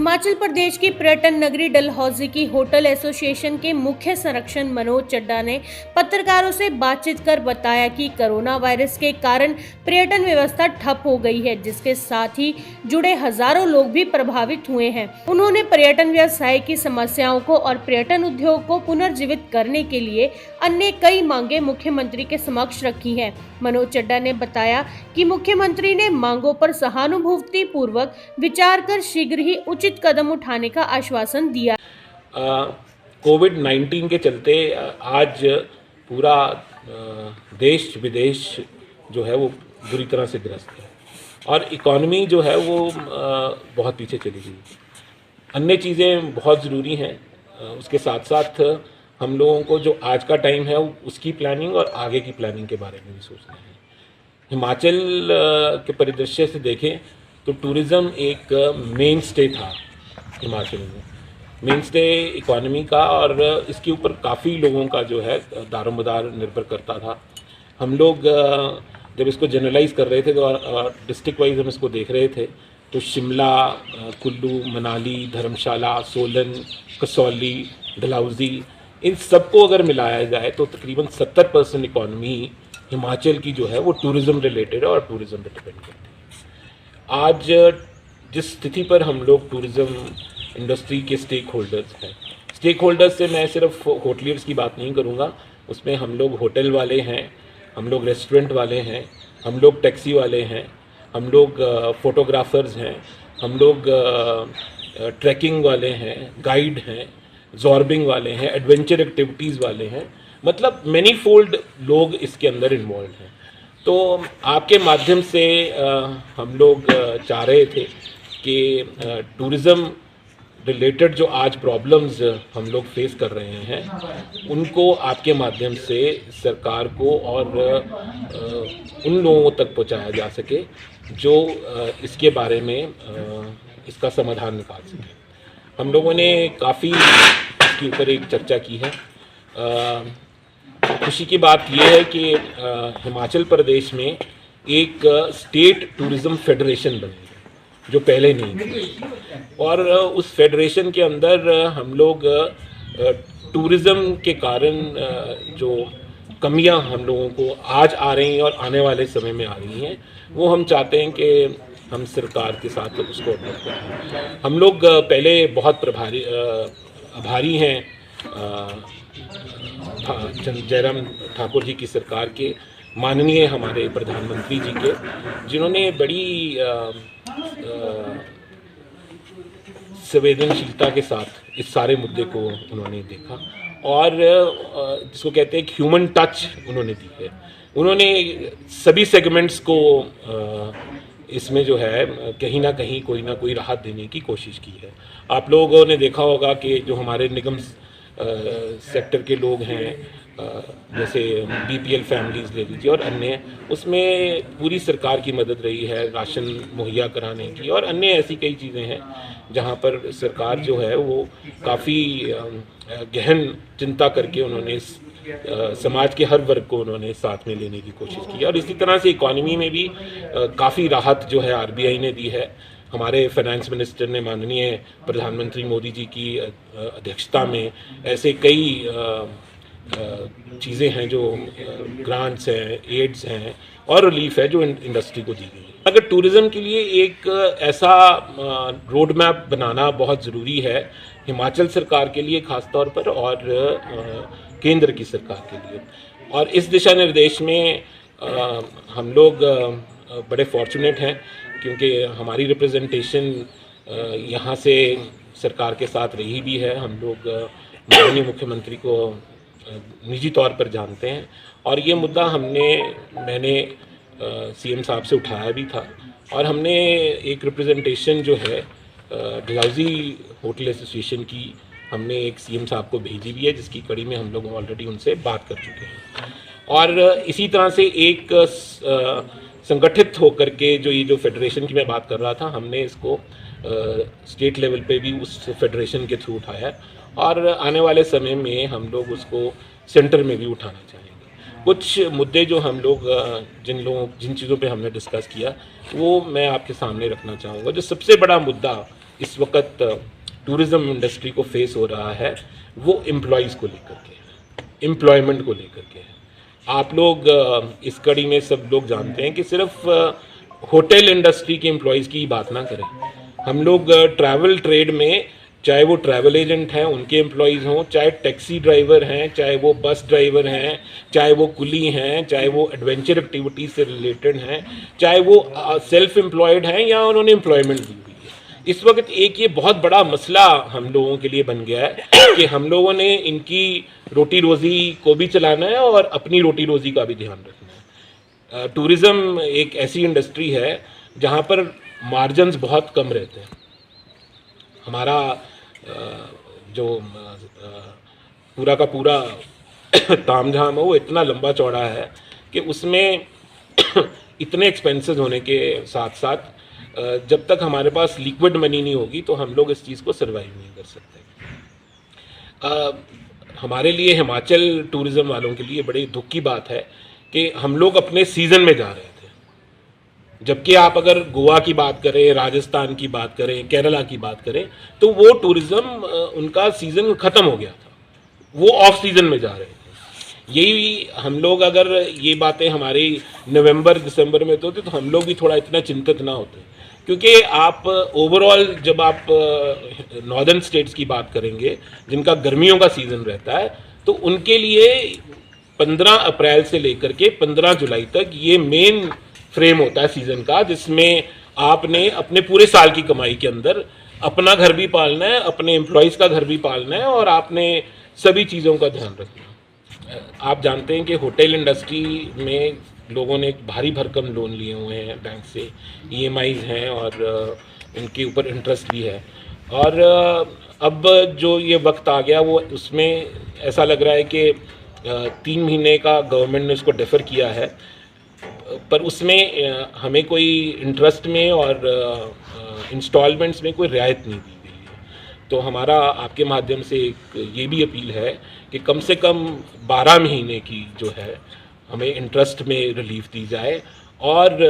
हिमाचल प्रदेश की पर्यटन नगरी डलहौजी की होटल एसोसिएशन के मुख्य संरक्षक मनोज चड्ढा ने पत्रकारों से बातचीत कर बताया कि कोरोना वायरस के कारण पर्यटन व्यवस्था ठप हो गई है, जिसके साथ ही जुड़े हजारों लोग भी प्रभावित हुए हैं। उन्होंने पर्यटन व्यवसाय की समस्याओं को और पर्यटन उद्योग को पुनर्जीवित करने के लिए अन्य कई मांगे मुख्यमंत्री के समक्ष रखी है। मनोज चड्ढा ने बताया कि मुख्यमंत्री ने मांगों पर सहानुभूति पूर्वक विचार कर शीघ्र ही उचित कदम उठाने का आश्वासन दिया। कोविड-19 के चलते आज पूरा देश विदेश जो है वो बुरी तरह से ग्रस्त है और इकॉनमी जो है वो बहुत पीछे चली गई। अन्य चीज़ें बहुत ज़रूरी हैं, उसके साथ साथ हम लोगों को जो आज का टाइम है उसकी प्लानिंग और आगे की प्लानिंग के बारे में भी सोचना है। हिमाचल के परिदृश्य से देखें तो टूरिज़्म एक मेन स्टे था हिमाचल में, मेन स्टे इकॉनमी का, और इसके ऊपर काफ़ी लोगों का जो है दारोमदार निर्भर करता था। हम लोग जब इसको जनरलाइज कर रहे थे तो डिस्ट्रिक्ट वाइज हम इसको देख रहे थे तो शिमला, कुल्लू, मनाली, धर्मशाला, सोलन, कसौली, डलहौजी, इन सबको अगर मिलाया जाए तो तकरीबन 70% इकॉनमी हिमाचल की जो है वो टूरिज़्म रिलेटेड है और टूरिज़्म पे डिपेंड करती है। आज जिस स्थिति पर हम लोग टूरिज़्म इंडस्ट्री के स्टेक होल्डर्स से मैं सिर्फ होटलियर्स की बात नहीं करूँगा, उसमें हम लोग होटल वाले हैं, हम लोग रेस्टोरेंट वाले हैं, हम लोग टैक्सी वाले हैं, हम लोग फोटोग्राफर्स हैं, हम लोग ट्रैकिंग वाले हैं, गाइड हैं, जॉर्बिंग वाले हैं, एडवेंचर एक्टिविटीज़ वाले हैं, मतलब मैनी फोल्ड लोग इसके अंदर इन्वॉल्व हैं। तो आपके माध्यम से हम लोग चाह रहे थे कि टूरिज़्म रिलेटेड जो आज प्रॉब्लम्स हम लोग फेस कर रहे हैं उनको आपके माध्यम से सरकार को और उन लोगों तक पहुंचाया जा सके जो इसके बारे में इसका समाधान निकाल सके। हम लोगों ने काफ़ी इसके ऊपर एक चर्चा की है। खुशी की बात यह है कि हिमाचल प्रदेश में एक स्टेट टूरिज़्म फेडरेशन बनी है जो पहले नहीं थी, और उस फेडरेशन के अंदर हम लोग टूरिज़्म के कारण जो कमियां हम लोगों को आज आ रही हैं और आने वाले समय में आ रही हैं वो हम चाहते हैं कि हम सरकार के साथ उसको अपडेट करें। हम लोग पहले बहुत आभारी हैं जयराम ठाकुर जी की सरकार के, माननीय हमारे प्रधानमंत्री जी के, जिन्होंने बड़ी संवेदनशीलता के साथ इस सारे मुद्दे को उन्होंने देखा और जिसको कहते हैं ह्यूमन टच उन्होंने दी है। उन्होंने सभी सेगमेंट्स को इसमें जो है कहीं ना कहीं कोई ना कोई राहत देने की कोशिश की है। आप लोगों ने देखा होगा कि जो हमारे निगम सेक्टर के लोग हैं, जैसे बीपीएल फैमिलीज़ ले लीजिए और अन्य, उसमें पूरी सरकार की मदद रही है राशन मुहैया कराने की, और अन्य ऐसी कई चीज़ें हैं जहां पर सरकार जो है वो काफ़ी गहन चिंता करके उन्होंने समाज के हर वर्ग को उन्होंने साथ में लेने की कोशिश की। और इसी तरह से इकॉनमी में भी काफ़ी राहत जो है आरबीआई ने दी है। हमारे फाइनेंस मिनिस्टर ने माननीय प्रधानमंत्री मोदी जी की अध्यक्षता में ऐसे कई चीज़ें हैं जो ग्रांट्स हैं, एड्स हैं और रिलीफ है जो इंडस्ट्री को दी गई है। अगर टूरिज़्म के लिए एक ऐसा रोड मैप बनाना बहुत ज़रूरी है हिमाचल सरकार के लिए ख़ास तौर पर और केंद्र की सरकार के लिए, और इस दिशा निर्देश में हम लोग बड़े फॉर्चुनेट हैं क्योंकि हमारी रिप्रेजेंटेशन यहाँ से सरकार के साथ रही भी है। हम लोग माननीय मुख्यमंत्री को निजी तौर पर जानते हैं और ये मुद्दा मैंने सीएम साहब से उठाया भी था, और हमने एक रिप्रेजेंटेशन जो है डलहौजी होटल एसोसिएशन की हमने एक सीएम साहब को भेजी भी है, जिसकी कड़ी में हम लोग ऑलरेडी उनसे बात कर चुके हैं। और इसी तरह से एक संगठित होकर के जो फेडरेशन की मैं बात कर रहा था, हमने इसको स्टेट लेवल पे भी उस फेडरेशन के थ्रू उठाया और आने वाले समय में हम लोग उसको सेंटर में भी उठाना चाहेंगे। कुछ मुद्दे जो हम लोग जिन चीज़ों पे हमने डिस्कस किया वो मैं आपके सामने रखना चाहूँगा। जो सबसे बड़ा मुद्दा इस वक्त टूरिज़्म इंडस्ट्री को फेस हो रहा है वो एम्प्लॉयज़ को लेकर के है, एम्प्लॉयमेंट को लेकर के है। आप लोग इस कड़ी में सब लोग जानते हैं कि सिर्फ होटल इंडस्ट्री के एम्प्लॉयज़ की बात ना करें। हम लोग ट्रैवल ट्रेड में, चाहे वो ट्रैवल एजेंट हैं उनके एम्प्लॉयज़ हों, चाहे टैक्सी ड्राइवर हैं, चाहे वो बस ड्राइवर हैं, चाहे वो कुली हैं, चाहे वो एडवेंचर एक्टिविटीज़ से रिलेटेड हैं, चाहे वो सेल्फ एम्प्लॉयड हैं या उन्होंने एम्प्लॉयमेंट दी हुई है। इस वक्त एक ये बहुत बड़ा मसला हम लोगों के लिए बन गया है कि हम लोगों ने इनकी रोटी रोज़ी को भी चलाना है और अपनी रोटी रोज़ी का भी ध्यान रखना है। टूरिज़्म एक ऐसी इंडस्ट्री है जहाँ पर मार्जिन्स बहुत कम रहते हैं। हमारा जो पूरा का पूरा तामझाम है वो इतना लंबा चौड़ा है कि उसमें इतने एक्सपेंसेस होने के साथ साथ जब तक हमारे पास लिक्विड मनी नहीं होगी तो हम लोग इस चीज़ को सर्वाइव नहीं कर सकते। हमारे लिए, हिमाचल टूरिज़्म वालों के लिए बड़ी दुख की बात है कि हम लोग अपने सीज़न में जा रहे थे, जबकि आप अगर गोवा की बात करें, राजस्थान की बात करें, केरला की बात करें तो वो टूरिज़्म उनका सीज़न ख़त्म हो गया था, वो ऑफ सीज़न में जा रहे थे। यही हम लोग, अगर ये बातें हमारी नवंबर दिसंबर में होती तो हम लोग भी थोड़ा इतना चिंतित ना होते, क्योंकि आप ओवरऑल जब आप नॉर्दर्न स्टेट्स की बात करेंगे जिनका गर्मियों का सीज़न रहता है तो उनके लिए 15 अप्रैल से लेकर के 15 जुलाई तक ये मेन फ्रेम होता है सीज़न का, जिसमें आपने अपने पूरे साल की कमाई के अंदर अपना घर भी पालना है, अपने एम्प्लॉयज़ का घर भी पालना है और आपने सभी चीज़ों का ध्यान रखना है। आप जानते हैं कि होटल इंडस्ट्री में लोगों ने एक भारी भरकम लोन लिए हुए हैं बैंक से, EMIs हैं और उनके ऊपर इंटरेस्ट भी है। और अब जो ये वक्त आ गया वो उसमें ऐसा लग रहा है कि 3 महीने का गवर्नमेंट ने उसको डेफर किया है, पर उसमें हमें कोई इंटरेस्ट में और इंस्टॉलमेंट्स में कोई रियायत नहीं दी गई है। तो हमारा आपके माध्यम से एक ये भी अपील है कि कम से कम 12 महीने की जो है हमें इंटरेस्ट में रिलीफ दी जाए और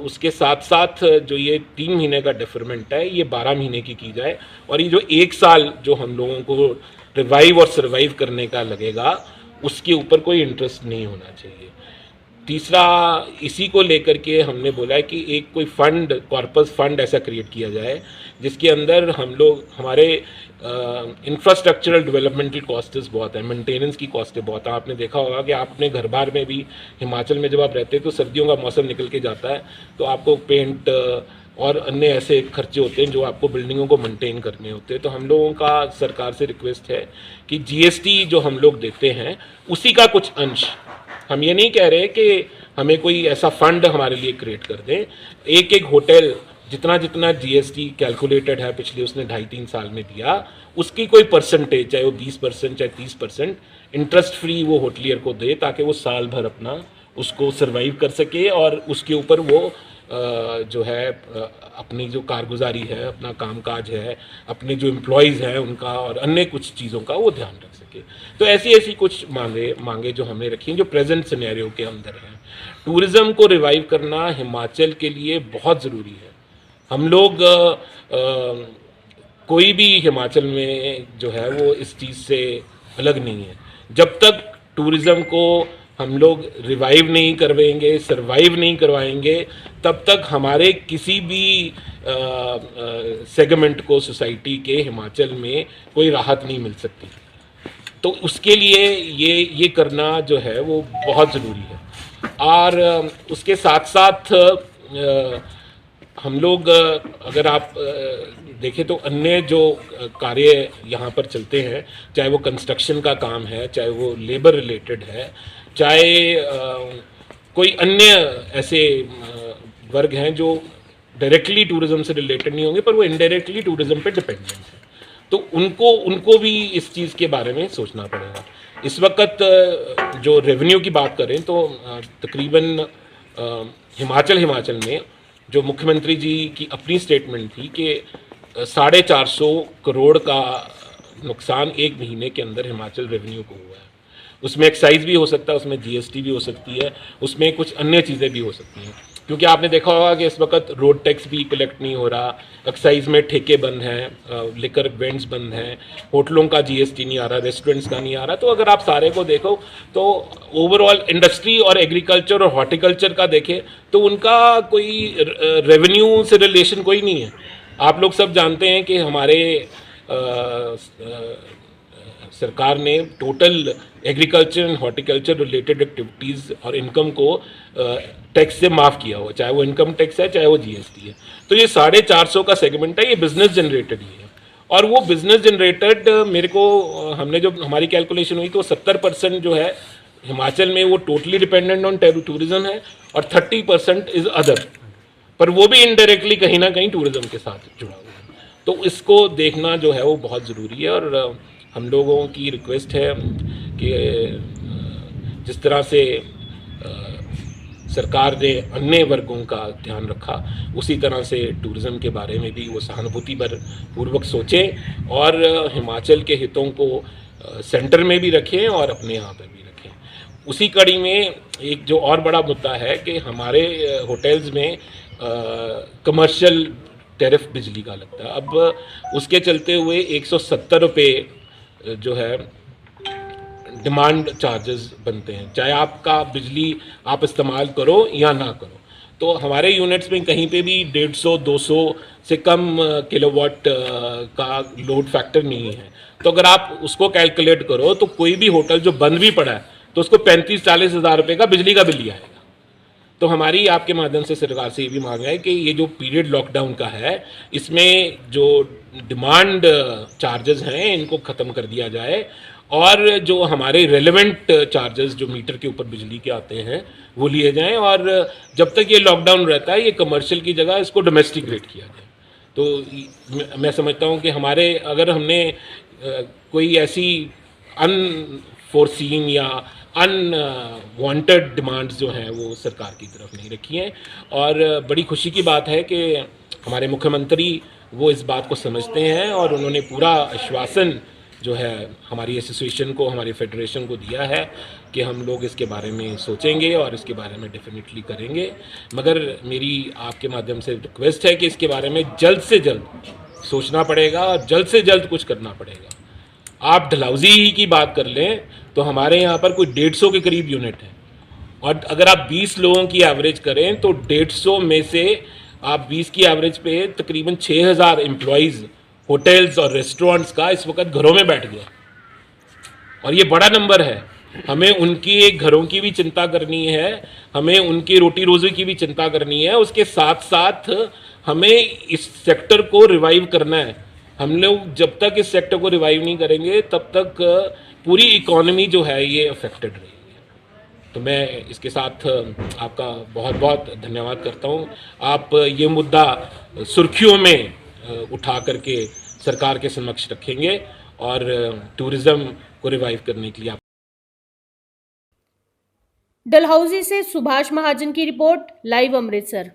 उसके साथ साथ जो ये 3 महीने का डिफरमेंट है ये 12 महीने की जाए और ये जो 1 साल जो हम लोगों को रिवाइव और सर्वाइव करने का लगेगा उसके ऊपर कोई इंटरेस्ट नहीं होना चाहिए। तीसरा, इसी को लेकर के हमने बोला है कि एक कोई फंड, कॉर्पस फंड ऐसा क्रिएट किया जाए जिसके अंदर हम लोग, हमारे इंफ्रास्ट्रक्चरल डेवलपमेंटल कॉस्ट्स बहुत है, मेंटेनेंस की कॉस्ट बहुत है। आपने देखा होगा कि आपने घर बार में भी, हिमाचल में जब आप रहते हैं तो सर्दियों का मौसम निकल के जाता है तो आपको पेंट और अन्य ऐसे खर्चे होते हैं जो आपको बिल्डिंगों को मेंटेन करने होते हैं। तो हम लोगों का सरकार से रिक्वेस्ट है कि GST जो हम लोग देते हैं उसी का कुछ अंश, हम ये नहीं कह रहे कि हमें कोई ऐसा फंड हमारे लिए क्रिएट कर दें, एक एक होटल जितना जितना GST कैलकुलेटेड है पिछले उसने 2.5-3 साल में दिया, उसकी कोई परसेंटेज, चाहे वो 20% चाहे 30% इंटरेस्ट फ्री वो होटलियर को दे ताकि वो साल भर अपना उसको सर्वाइव कर सके और उसके ऊपर वो जो है अपनी जो कारगुजारी है, अपना कामकाज है, अपने जो एम्प्लॉयज़ हैं उनका और अन्य कुछ चीज़ों का वो ध्यान रख सके। तो ऐसी कुछ मांगे जो हमने रखी हैं जो प्रेजेंट सिनेरियो के अंदर हैं। टूरिज़्म को रिवाइव करना हिमाचल के लिए बहुत ज़रूरी है। हम लोग कोई भी हिमाचल में जो है वो इस चीज़ से अलग नहीं है। जब तक टूरिज़्म को हम लोग रिवाइव नहीं करवाएंगे, सर्वाइव नहीं करवाएंगे, तब तक हमारे किसी भी सेगमेंट को सोसाइटी के हिमाचल में कोई राहत नहीं मिल सकती। तो उसके लिए ये करना जो है वो बहुत ज़रूरी है। और उसके साथ साथ हम लोग, अगर आप देखें तो अन्य जो कार्य यहाँ पर चलते हैं, चाहे वो कंस्ट्रक्शन का काम है, चाहे वो लेबर रिलेटेड है, चाहे कोई अन्य ऐसे वर्ग हैं जो डायरेक्टली टूरिज़्म से रिलेटेड नहीं होंगे पर वो इनडायरेक्टली टूरिज़्म पे डिपेंडेंट है, तो उनको भी इस चीज़ के बारे में सोचना पड़ेगा। इस वक्त जो रेवेन्यू की बात करें तो तकरीबन हिमाचल में जो मुख्यमंत्री जी की अपनी स्टेटमेंट थी कि 450 करोड़ का नुकसान 1 महीने के अंदर हिमाचल रेवेन्यू को हुआ है। उसमें एक्साइज भी हो सकता है, उसमें GST भी हो सकती है, उसमें कुछ अन्य चीज़ें भी हो सकती हैं। क्योंकि आपने देखा होगा कि इस वक्त रोड टैक्स भी कलेक्ट नहीं हो रहा, एक्साइज में ठेके बंद हैं, लिकर वेंड्स बंद हैं, होटलों का जीएसटी नहीं आ रहा, रेस्टोरेंट्स का नहीं आ रहा। तो अगर आप सारे को देखो तो ओवरऑल इंडस्ट्री और एग्रीकल्चर और हॉर्टिकल्चर का देखें तो उनका कोई रेवेन्यू से रिलेशन कोई नहीं है। आप लोग सब जानते हैं कि हमारे सरकार ने total agriculture and horticulture related activities और इनकम को टैक्स से माफ़ किया हुआ, चाहे वो इनकम टैक्स है चाहे वो जीएसटी है। तो ये 450 का सेगमेंट है, ये बिजनेस जनरेटेड ही है। और वो बिजनेस जनरेटेड मेरे को हमने जो हमारी कैलकुलेशन हुई तो 70% जो है हिमाचल में वो टोटली डिपेंडेंट ऑन टूरिज्म है और 30% इज़ अदर, पर वो भी इनडायरेक्टली कहीं ना कहीं टूरिज्म के साथ जुड़ा हुआ है। तो इसको देखना जो है वो बहुत ज़रूरी है। और हम लोगों की रिक्वेस्ट है कि जिस तरह से सरकार ने अन्य वर्गों का ध्यान रखा, उसी तरह से टूरिज़्म के बारे में भी वो सहानुभूति पूर्वक सोचें और हिमाचल के हितों को सेंटर में भी रखें और अपने यहाँ पर भी रखें। उसी कड़ी में एक जो और बड़ा मुद्दा है कि हमारे होटल्स में कमर्शियल टैरिफ बिजली का लगता है। अब उसके चलते हुए 170 रुपये जो है डिमांड चार्जेस बनते हैं, चाहे आपका बिजली आप इस्तेमाल करो या ना करो। तो हमारे यूनिट्स में कहीं पे भी 150-200 से कम किलोवाट का लोड फैक्टर नहीं है। तो अगर आप उसको कैलकुलेट करो तो कोई भी होटल जो बंद भी पड़ा है तो उसको 35-40 हज़ार रुपये का बिजली का बिल ही आएगा। तो हमारी आपके माध्यम से सरकार से ये भी मांग है कि ये जो पीरियड लॉकडाउन का है इसमें जो डिमांड चार्जेस हैं इनको ख़त्म कर दिया जाए और जो हमारे रेलेवेंट चार्जेस जो मीटर के ऊपर बिजली के आते हैं वो लिए जाएं। और जब तक ये लॉकडाउन रहता है ये कमर्शियल की जगह इसको डोमेस्टिक रेट किया जाए। तो मैं समझता हूँ कि हमारे अगर हमने कोई ऐसी अनफोर्सीन या अनवांटेड डिमांड्स जो हैं वो सरकार की तरफ नहीं रखी हैं। और बड़ी खुशी की बात है कि हमारे मुख्यमंत्री वो इस बात को समझते हैं और उन्होंने पूरा आश्वासन जो है हमारी एसोसिएशन को, हमारी फेडरेशन को दिया है कि हम लोग इसके बारे में सोचेंगे और इसके बारे में डेफिनेटली करेंगे। मगर मेरी आपके माध्यम से रिक्वेस्ट है कि इसके बारे में जल्द से जल्द सोचना पड़ेगा और जल्द से जल्द कुछ करना पड़ेगा। आप डलहौजी ही की बात कर लें तो हमारे यहाँ पर कोई 150 के करीब यूनिट है और अगर आप 20 लोगों की एवरेज करें तो 150 में से आप 20 की एवरेज पे तकरीबन 6000 एम्प्लॉयज़ होटल्स और रेस्टोरेंट्स का इस वक्त घरों में बैठ गया और ये बड़ा नंबर है। हमें उनकी घरों की भी चिंता करनी है, हमें उनकी रोटी रोजी की भी चिंता करनी है, उसके साथ साथ हमें इस सेक्टर को रिवाइव करना है। हम लोग जब तक इस सेक्टर को रिवाइव नहीं करेंगे तब तक पूरी इकोनॉमी जो है ये अफेक्टेड रहेगी। तो मैं इसके साथ आपका बहुत बहुत धन्यवाद करता हूँ। आप ये मुद्दा सुर्खियों में उठा करके सरकार के समक्ष रखेंगे और टूरिज्म को रिवाइव करने के लिए आप। डलहौजी से सुभाष महाजन की report, live Amritsar.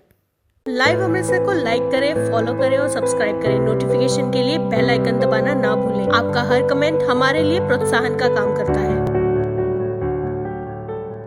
Live Amritsar को लाइक करें, फॉलो करें और सब्सक्राइब करें। नोटिफिकेशन के लिए बेल आइकन दबाना ना भूलें। आपका हर कमेंट हमारे लिए प्रोत्साहन का काम करता है।